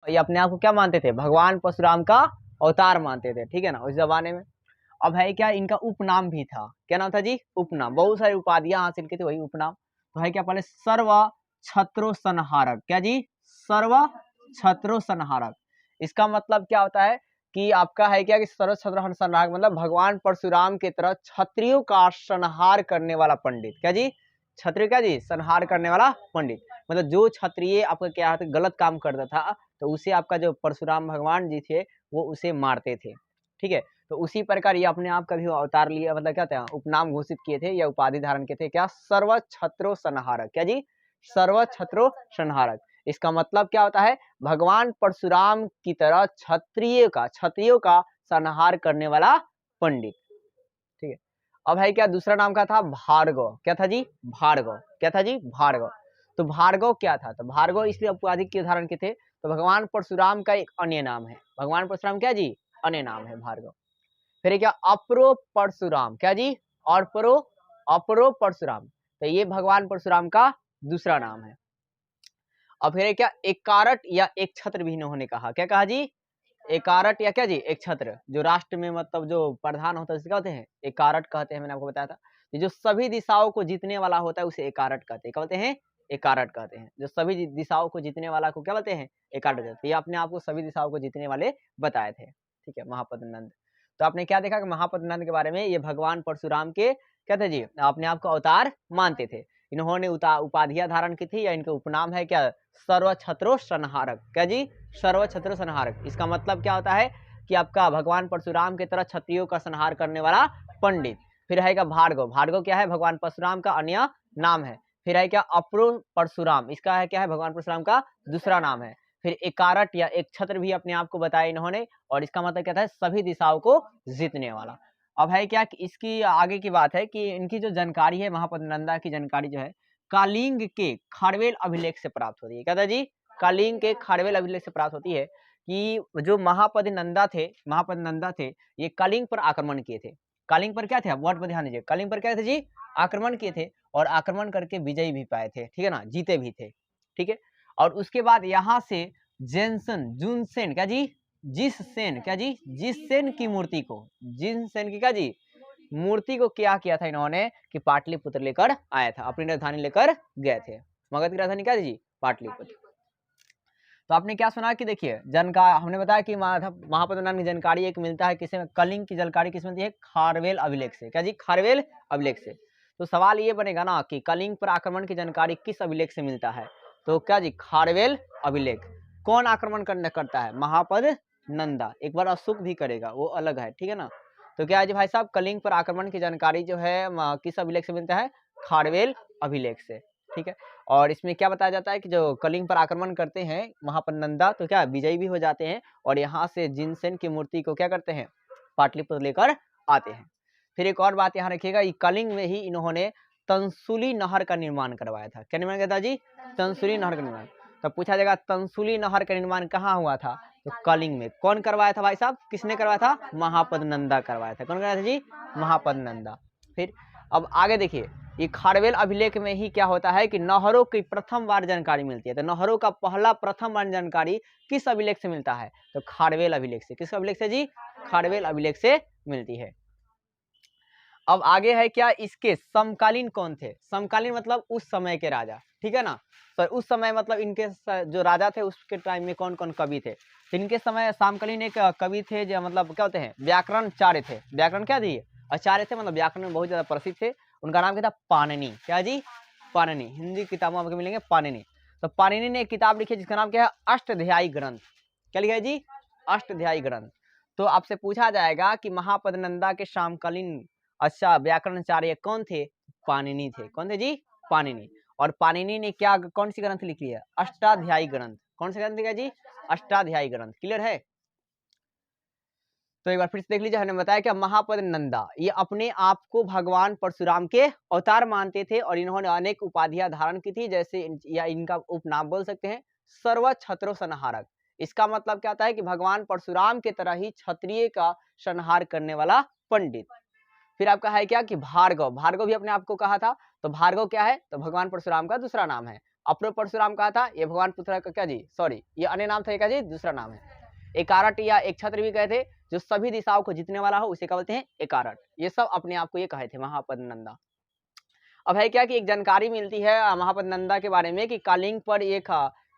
ये अपने आप को क्या मानते थे, भगवान परशुराम का अवतार मानते थे, ठीक है ना, उस जमाने में। अब है क्या, इनका उपनाम भी था, क्या नाम था जी, उपनाम, बहुत सारी उपाधियां हासिल की थी, वही उपनाम। तो है क्या, पहले सर्व छत्रो संहारक, क्या जी, सर्व छत्रो संहारक। इसका मतलब क्या होता है कि आपका है क्या कि सर्व छत्र संहारक मतलब भगवान परशुराम की तरह क्षत्रियों का संहार करने वाला पंडित, क्या जी, क्षत्रिय क्या जी, संहार करने वाला पंडित। मतलब जो क्षत्रिय आपका क्या गलत काम करता था तो उसे आपका जो परशुराम भगवान जी थे वो उसे मारते थे, ठीक है। तो उसी प्रकार ये अपने आप का भी अवतार लिया, मतलब क्या था, उपनाम घोषित किए थे या उपाधि धारण किए थे, क्या, सर्व छत्रो संहारक, क्या जी, सर्व छत्रो संहारक। इसका मतलब क्या होता है, भगवान परशुराम की तरह क्षत्रियों का संहार करने वाला पंडित, ठीक है। अब है क्या, दूसरा नाम का था भार्गव, क्या था जी, भार्गव, क्या था जी, भार्गव। तो भार्गव क्या था, तो भार्गव इसलिए उपाधि के धारण के थे, तो भगवान परशुराम का एक अन्य नाम है, भगवान परशुराम क्या जी, अन्य नाम है भार्गव। फिर क्या, अपरो परशुराम, क्या जी, और अपरो परशुराम, तो ये भगवान परशुराम का दूसरा नाम है। अब फिर क्या, एक कारट या एक छत्र भी इन्होंने कहा, क्या कहा जी, एक कारट या क्या जी, एक छत्र, जो राष्ट्र में मतलब जो प्रधान होता है उसे क्या कहते हैं, एक कारट कहते हैं, मैंने आपको बताया था। ये जो सभी दिशाओं को जीतने वाला होता है उसे एक कारट कहते हैं, क्या बोलते हैं, एक कारट कहते हैं। जो सभी दिशाओं को जीतने वाला को क्या बोलते हैं, एक कारट कहते हैं। ये अपने आप को सभी दिशाओं को जीतने वाले बताए थे, ठीक है, महापद नंद। तो आपने क्या देखा कि महापद नंद के बारे में, ये भगवान परशुराम के क्या थे जी, अपने आप को अवतार मानते थे। इन्होंने उपाधियां धारण की थी या इनके उपनाम है क्या, सर्व छत्रो संहारक, क्या जी, सर्व छत्रो संहारक। इसका मतलब क्या होता है कि आपका भगवान परशुराम की तरह क्षत्रियों का संहार करने वाला पंडित। फिर है क्या, भार्गव, भार्गव क्या है, भगवान परशुराम का अन्य नाम है। फिर है क्या, अप्रो परशुराम, इसका है क्या है, भगवान परशुराम का दूसरा नाम है। फिर एक कारट या एक छत्र भी अपने आप को बताया इन्होंने, और इसका मतलब क्या था, सभी दिशाओं को जीतने वाला। अब है क्या कि इसकी आगे की बात है कि इनकी जो जानकारी है, महापद नंदा की जानकारी जो है कालिंग के खारवेल अभिलेख से प्राप्त होती है, क्या था जी, कालिंग के खारवेल अभिलेख से प्राप्त होती है कि जो महापद नंदा थे, ये कलिंग पर आक्रमण किए थे। कलिंग पर क्या थे, आप वर्ड पर ध्यान दीजिए, कलिंग पर क्या थे जी, आक्रमण किए थे, और आक्रमण करके विजयी भी पाए थे, ठीक है ना, जीते भी थे, ठीक है। और उसके बाद यहाँ से जुनसेन, क्या जी, जिससेन, क्या जी, जिससेन की मूर्ति को, जिनसेन की क्या जी, मूर्ति को क्या किया था इन्होंने कि पाटलिपुत्र लेकर आया था, अपनी राजधानी लेकर गए थे। मगध की राजधानी क्या थी जी, पाटलिपुत्र। तो आपने क्या सुना कि देखिए जानकार, हमने बताया कि महापद नंद की जानकारी एक मिलता है किसे, कलिंग की जानकारी किस मिलती है, खारवेल अभिलेख से, क्या जी, खारवेल अभिलेख से। तो सवाल ये बनेगा ना कि कलिंग पर आक्रमण की जानकारी किस अभिलेख से मिलता है, तो क्या जी, खारवेल अभिलेख। कौन आक्रमण करता है, महापद नंदा, एक बार अशोक भी करेगा, वो अलग है, ठीक है ना। तो क्या है जी भाई साहब, कलिंग पर आक्रमण की जानकारी जो है किस अभिलेख से मिलता है, खारवेल अभिलेख से, ठीक है। और इसमें क्या बताया जाता है कि जो कलिंग पर आक्रमण करते हैं महापद नंदा तो क्या विजयी भी हो जाते हैं, और यहाँ से जिनसेन की मूर्ति को क्या करते हैं, पाटलिपुत्र लेकर आते हैं। फिर एक और बात यहाँ रखिएगा, कलिंग में ही इन्होंने तंसुली नहर का निर्माण करवाया था, क्या निर्माण किया था जी, तंसुली नहर का निर्माण। तब पूछा जाएगा तंसुली नहर का निर्माण कहाँ हुआ था, तो कलिंग में। कौन करवाया था भाई साहब, किसने करवाया था, महापद नंदा करवाया था। कौन करवाया था जी, महापद नंदा। फिर अब आगे देखिए, ये खारवेल अभिलेख में ही क्या होता है कि नहरों की प्रथम बार जानकारी मिलती है। तो नहरों का पहला प्रथम बार जानकारी किस अभिलेख से मिलता है, तो खारवेल अभिलेख से। किस अभिलेख से जी, खारवेल अभिलेख से मिलती है। अब आगे है क्या, इसके समकालीन कौन थे, समकालीन मतलब उस समय के राजा, ठीक है ना। तो उस समय मतलब इनके जो राजा थे उसके टाइम में कौन कौन कवि थे, तो इनके समय समकालीन एक कवि थे जो मतलब क्या होते हैं, व्याकरणाचार्य थे। व्याकरण क्या दिए, आचार्य थे, मतलब व्याकरण में बहुत ज्यादा प्रसिद्ध थे। उनका नाम क्या था, पाणिनि, क्या जी, पाणिनि। हिंदी किताबों में मिलेंगे पाणिनि। तो पाणिनि ने एक किताब लिखी जिसका नाम क्या है, अष्टध्यायी ग्रंथ। क्या लिखा है जी, अष्टध्यायी ग्रंथ। तो आपसे पूछा जाएगा कि महापद नंदा के समकालीन अच्छा व्याकरणाचार्य कौन थे, पाणिनि थे। कौन थे जी, पाणिनि। और पाणिनि ने क्या कौन सी ग्रंथ लिखी है, अष्टाध्यायी ग्रंथ। कौन सा ग्रंथ लिखा है जी, अष्टाध्यायी ग्रंथ। क्लियर है। तो एक बार फिर से देख लीजिए, हमने बताया कि महापद नंदा ये अपने आप को भगवान परशुराम के अवतार मानते थे, और इन्होंने अनेक उपाधियां धारण की थी, जैसे या इनका उपनाम बोल सकते हैं सर्व छत्रो संहारक। इसका मतलब क्या होता है कि भगवान परशुराम के तरह ही क्षत्रिय का संहार करने वाला पंडित। फिर आपका है क्या कि भार्गव, भार्गव भी अपने आप को कहा था। तो भार्गव क्या है, तो भगवान परशुराम का दूसरा नाम है। अपूर्व परशुराम कहा था, ये भगवान पृथ्वी का क्या जी, सॉरी ये अन्य नाम था, क्या जी दूसरा नाम है। एकारट या एक छत्र भी कहे थे, जो सभी दिशाओं को जीतने वाला हो उसे क्या बोलते हैं, एकारट। ये सब अपने आप को ये कहे थे महापद नंदा। अब है क्या कि एक जानकारी मिलती है महापद नंदा के बारे में कि कलिंग पर एक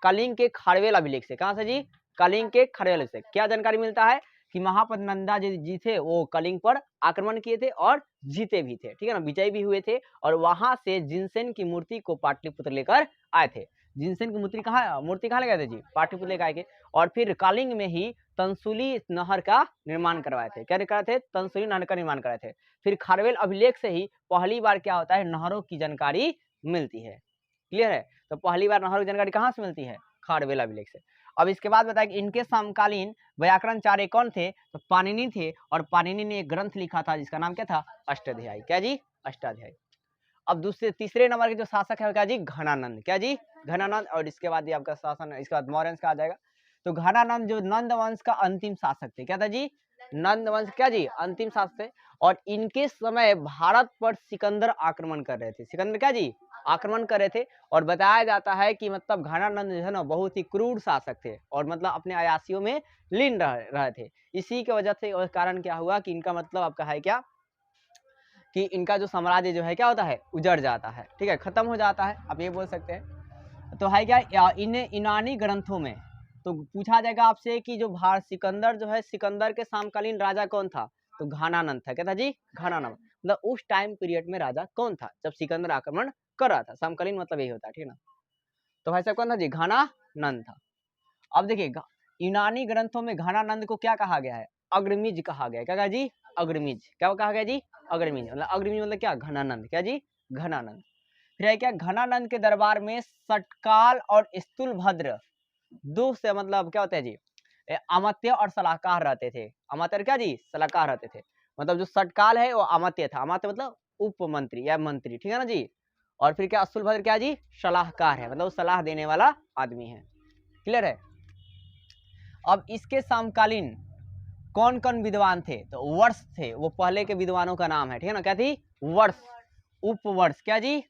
कलिंग के खारवेल अभिलेख से, कहाँ से जी, कलिंग के खारवेल से क्या जानकारी मिलता है कि महापद नंदा जी थे वो कलिंग पर आक्रमण किए थे और जीते भी थे, ठीक है ना, विजय भी हुए थे। और वहां से जिनसेन की मूर्ति को पाटलिपुत्र लेकर आए थे। जिनसेन की मूर्ति कहाँ ले गए थे जी, पाटलिपुत्र लेकर आए थे। और फिर कलिंग में ही तंसुली नहर का निर्माण करवाए थे। क्या कराए थे, तंसुली नहर का निर्माण कराए थे। फिर खारवेल अभिलेख से ही पहली बार क्या होता है, नहरों की जानकारी मिलती है। क्लियर है, तो पहली बार नहरों की जानकारी कहाँ से मिलती है, खारवेल अभिलेख से। अब इसके बाद बताया कि इनके समकालीन व्याकरणचार्य कौन थे, तो पाणिनि थे। और पाणिनि ने एक ग्रंथ लिखा था जिसका नाम क्या था, अष्टाध्यायी। क्या जी, अष्टाध्यायी। अब तीसरे नंबर के जो शासक है क्या जी, घनानंद। क्या जी, घनानंद। और इसके बाद ये आपका शासन, इसके बाद मौर्य का आ जाएगा। तो घनानंद जो नंद वंश का अंतिम शासक थे, क्या था जी, नंद वंश क्या जी, अंतिम शासक थे। और इनके समय भारत पर सिकंदर आक्रमण कर रहे थे। सिकंदर क्या जी, आक्रमण कर रहे थे। और बताया जाता है कि मतलब घनानंद जो है ना बहुत ही क्रूर शासक थे और मतलब अपने अयासियों में लीन रहे थे। इसी के वजह से और कारण क्या हुआ कि इनका मतलब आपका है क्या कि इनका जो साम्राज्य जो है क्या होता है, उजड़ जाता है, ठीक है, खत्म हो जाता है, आप ये बोल सकते हैं। तो है क्या इन यूनानी ग्रंथों में तो पूछा जाएगा आपसे कि जो सिकंदर जो है, सिकंदर के समकालीन राजा कौन था, तो घनानंद था। क्या था जी, घनानंद। मतलब उस टाइम पीरियड में राजा कौन था जब सिकंदर आक्रमण कर रहा था, समकालीन मतलब यही होता है, ठीक है ना। तो भाई साहब कौन था जी, घनानंद था। अब देखिए यूनानी ग्रंथों में घनानंद को क्या कहा गया है, अग्रमिज कहा गया। क्या कहा जी, अग्रमिज। क्या कहा गया जी, अग्रमिज। मतलब अग्रमिज मतलब क्या, घनानंद। क्या जी, घनानंद। फिर है क्या, घनानंद के दरबार में सटकाल और स्थूलभद्र दो से मतलब क्या होते हैं जी, अमात्य और सलाहकार रहते थे। अमात्य क्या जी, सलाहकार रहते थे। मतलब जो सटकाल है वो अमात्य था, अमात्य मतलब उप मंत्री या मंत्री, ठीक है ना जी। और फिर क्या, स्थूलभद्र क्या जी, सलाहकार है, मतलब सलाह देने वाला आदमी है। क्लियर है। अब इसके समकालीन कौन कौन विद्वान थे, तो वर्ष थे, वो पहले के विद्वानों का नाम है, ठीक है ना। क्या थी, वर्ष, उपवर्ष। क्या जी,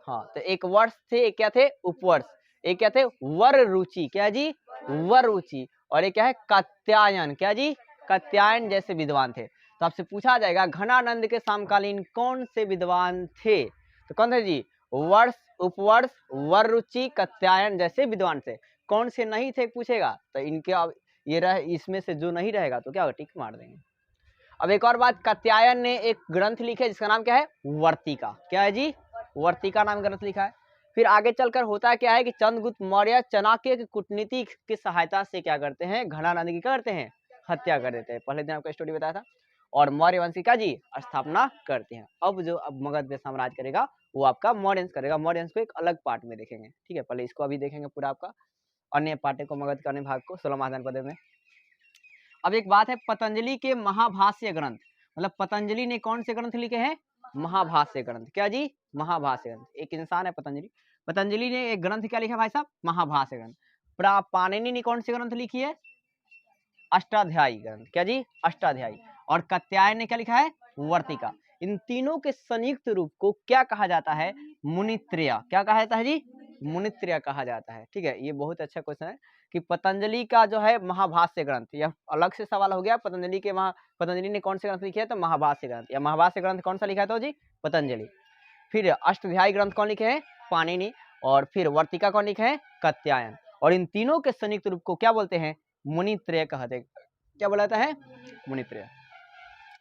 हाँ, तो एक वर्ष थे, एक क्या थे, उपवर्ष। एक क्या थे, वर रुचि। क्या जी, वर रुचि। और एक क्या है, कात्यायन। क्या जी, कात्यायन जैसे विद्वान थे। तो आपसे पूछा जाएगा घनानंद के समकालीन कौन से विद्वान थे, तो कौन थे जी, वर्ष, उपवर्ष, वर रुचि, कात्यायन जैसे विद्वान थे। कौन से नहीं थे पूछेगा, तो इनके अब ये रहे, इसमें से जो नहीं रहेगा तो क्या होगा, टिक मार देंगे। अब एक और बात, कात्यायन ने एक ग्रंथ लिखे जिसका नाम क्या है, वर्तिका। क्या है जी, वर्तिका नाम ग्रंथ लिखा है। फिर आगे चलकर होता क्या है कि चंद्रगुप्त मौर्य चाणक्य की कूटनीति की सहायता से क्या करते हैं, घनानंद की क्या करते हैं, हत्या कर देते हैं। पहले दिन आपको स्टोरी बताया था। और मौर्य वंश की क्या जी, स्थापना करते हैं। अब जो अब मगध पे साम्राज्य करेगा वो आपका मौर्य करेगा। मौर्य को एक अलग पार्ट में देखेंगे, ठीक है। पहले इसको अभी देखेंगे पूरा आपका अन्य पार्ट को, मगध के अन्य भाग को 16 महादान पदे में। अब एक बात है, पतंजलि के महाभाष्य ग्रंथ, मतलब पतंजलि ने कौन से ग्रंथ लिखे हैं, महाभाष्य ग्रंथ। क्या जी, महाभाष्य ग्रंथ। एक इंसान है पतंजलि, पतंजलि ने एक ग्रंथ क्या लिखा भाई साहब, महाभाष्य ग्रंथ। पाणिनि ने कौन सी ग्रंथ लिखी है, अष्टाध्यायी ग्रंथ। क्या जी, अष्टाध्यायी। और कात्यायन ने क्या लिखा है, वर्तिका। इन तीनों के संयुक्त रूप को क्या कहा जाता है, मुनित्रय। क्या कहा जाता है जी, मुनित्रय कहा जाता है, ठीक है। ये बहुत अच्छा क्वेश्चन है कि पतंजलि का जो है महाभाष्य ग्रंथ, यह अलग से सवाल हो गया। पतंजलि ने कौन से ग्रंथ लिखे हैं, तो महाभाष्य ग्रंथ। या महाभाष्य ग्रंथ कौन सा लिखा है तो जी, पतंजलि। फिर अष्टाध्यायी ग्रंथ कौन लिखे हैं, पाणिनि। और फिर वर्तिका कौन लिखे हैं, कात्यायन। और इन तीनों के संयुक्त रूप को क्या बोलते हैं, मुनित्रय कहते हैं। क्या बोला जाता है, मुनित्रय।